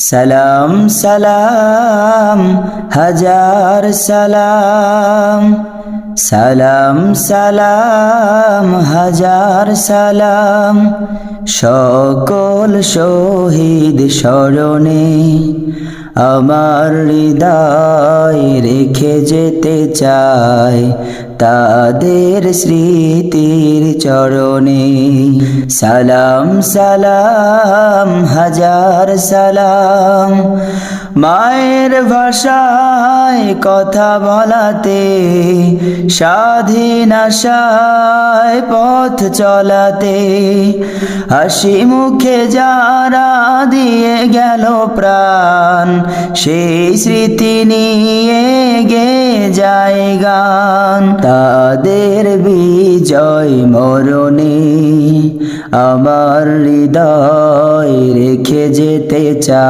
সালাম সালাম হাজার সালাম, সালাম সালাম হাজার সালাম। সকল শহীদ স্মরণে আমার হৃদয় রেখে যেতে চাই তাদের স্মৃতির চরণে। সালাম সালাম হাজার সালাম। মায়ের ভাষায় কথা বলাতে, স্বাধীন আশায় পথ চলাতে, হাসি মুখে যারা দিয়ে গেল প্রাণ, সেই স্মৃতি নিয়ে গে যায় গান। তাদের বিজয় মরণে আমার হৃদয় রেখে যেতে চাই।